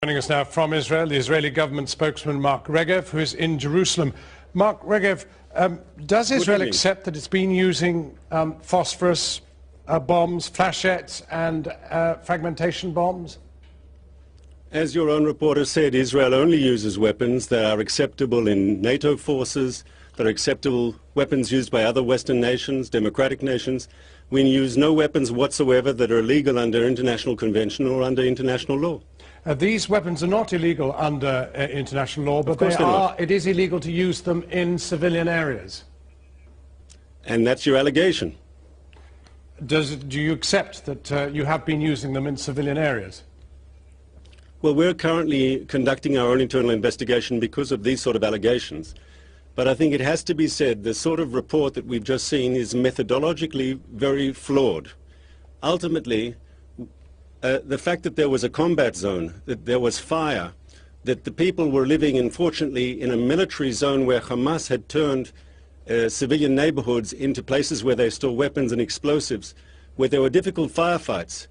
Joining us now from Israel, the Israeli government spokesman Mark Regev, who is in Jerusalem. Mark Regev, does Israel accept that it's been using phosphorus bombs, flashettes and fragmentation bombs? As your own reporter said, Israel only uses weapons that are acceptable in NATO forces, that are acceptable weapons used by other Western nations, democratic nations. We use no weapons whatsoever that are illegal under international convention or under international law. These weapons are not illegal under international law, but it is illegal to use them in civilian areas. And that's your allegation. Do you accept that you have been using them in civilian areas? Well, we're currently conducting our own internal investigation because of these sort of allegations. But I think it has to be said, the sort of report that we've just seen is methodologically very flawed. Ultimately, the fact that there was a combat zone, that there was fire, that the people were living, unfortunately, in a military zone where Hamas had turned civilian neighborhoods into places where they store weapons and explosives, where there were difficult firefights.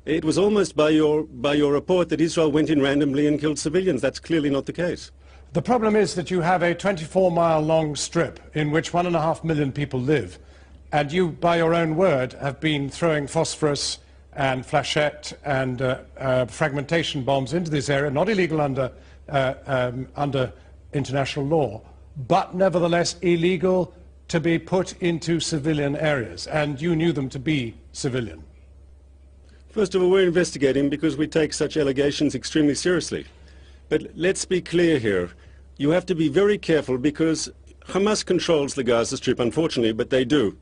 It was almost by your report that Israel went in randomly and killed civilians. That's clearly not the case. The problem is that you have a 24-mile-long strip in which 1.5 million people live, and you, by your own word, have been throwing phosphorus and flashette and fragmentation bombs into this area, not illegal under international law, but nevertheless illegal to be put into civilian areas, and you knew them to be civilian. First of all, we're investigating because we take such allegations extremely seriously. But let's be clear here. You have to be very careful because Hamas controls the Gaza Strip, unfortunately, but they do.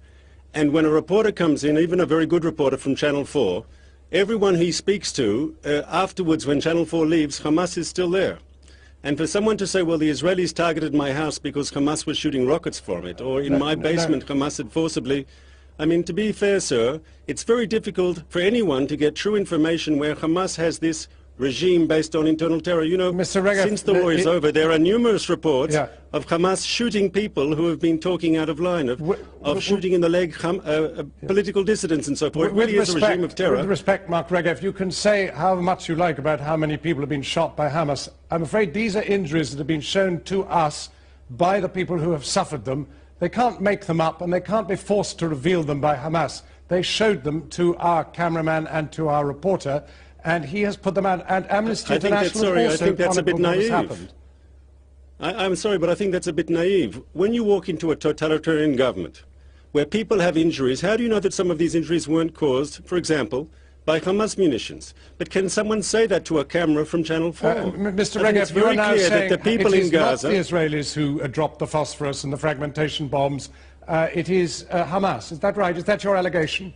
And when a reporter comes in, even a very good reporter from Channel 4, everyone he speaks to, afterwards when Channel 4 leaves, Hamas is still there. And for someone to say, well, the Israelis targeted my house because Hamas was shooting rockets from it, or in my basement Hamas had forcibly... I mean, to be fair, sir, it's very difficult for anyone to get true information where Hamas has this regime based on internal terror. You know, Mr. Regev, since the war is over, there are numerous reports of Hamas shooting people who have been talking out of line, of shooting in the leg political dissidents and so forth. It really is a regime of terror. With respect, Mark Regev, you can say how much you like about how many people have been shot by Hamas. I'm afraid these are injuries that have been shown to us by the people who have suffered them. They can't make them up, and they can't be forced to reveal them by Hamas. They showed them to our cameraman and to our reporter, and he has put them out. And Amnesty International I think that's a bit naive. I'm sorry, but I think that's a bit naive. When you walk into a totalitarian government where people have injuries, how do you know that some of these injuries weren't caused, for example, by Hamas munitions? But can someone say that to a camera from Channel 4? Mr. Regev, you are now saying that the people in Gaza... It is not the Israelis who dropped the phosphorus and the fragmentation bombs. It is Hamas. Is that right? Is that your allegation?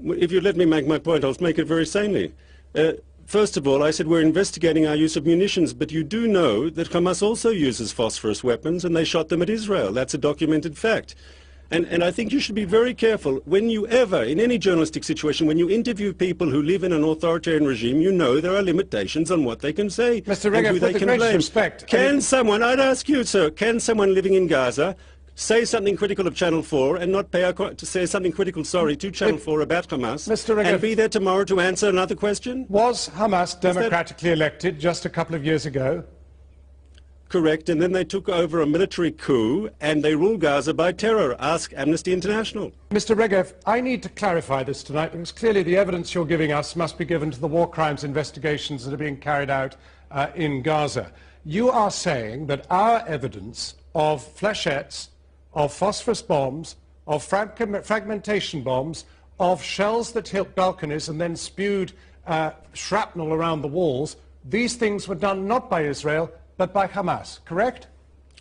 If you let me make my point, I'll make it very sanely. First of all, I said we're investigating our use of munitions, but you do know that Hamas also uses phosphorus weapons, and they shot them at Israel. That's a documented fact. And I think you should be very careful when you ever, in any journalistic situation, when you interview people who live in an authoritarian regime, you know there are limitations on what they can say. Mr. Regev, with the greatest respect... Can someone, I'd ask you, sir, can someone living in Gaza say something critical of Channel 4 and not pay to say something critical, to Channel 4 about Hamas, Mr. Regev, and be there tomorrow to answer another question? Was Hamas democratically elected just a couple of years ago? Correct, and then they took over a military coup and they ruled Gaza by terror. Ask Amnesty International. Mr. Regev, I need to clarify this tonight because clearly the evidence you're giving us must be given to the war crimes investigations that are being carried out in Gaza. You are saying that our evidence of flashettes, of phosphorus bombs, of fragmentation bombs, of shells that hit balconies and then spewed shrapnel around the walls, these things were done not by Israel, but by Hamas, correct?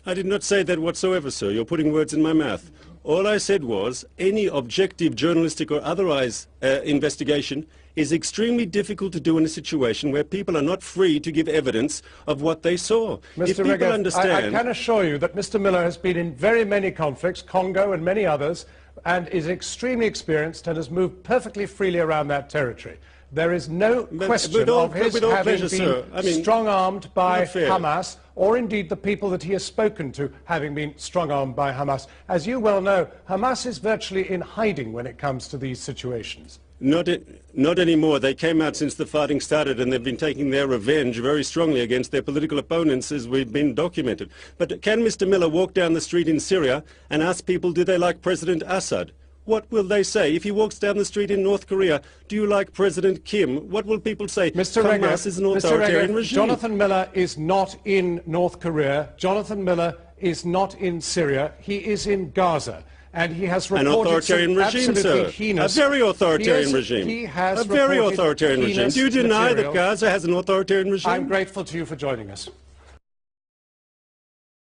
I did not say that whatsoever, sir. You're putting words in my mouth. All I said was any objective journalistic or otherwise investigation is extremely difficult to do in a situation where people are not free to give evidence of what they saw. Mr. Regev, I can assure you that Mr. Miller has been in very many conflicts, Congo and many others, and is extremely experienced and has moved perfectly freely around that territory. There is no question of his having been strong-armed by Hamas, or indeed the people that he has spoken to having been strong-armed by Hamas. As you well know, Hamas is virtually in hiding when it comes to these situations. Not anymore. They came out since the fighting started, and they've been taking their revenge very strongly against their political opponents, as we've been documented. But can Mr. Miller walk down the street in Syria and ask people, do they like President Assad? What will they say? If he walks down the street in North Korea, do you like President Kim? What will people say? Mr. Hamas is an authoritarian regime. Jonathan Miller is not in North Korea. Jonathan Miller is not in Syria. He is in Gaza. And he has reported an authoritarian regime, sir. Heinous, a very authoritarian regime. He has a very authoritarian regime. Do you deny material. that Gaza has an authoritarian regime? I'm grateful to you for joining us.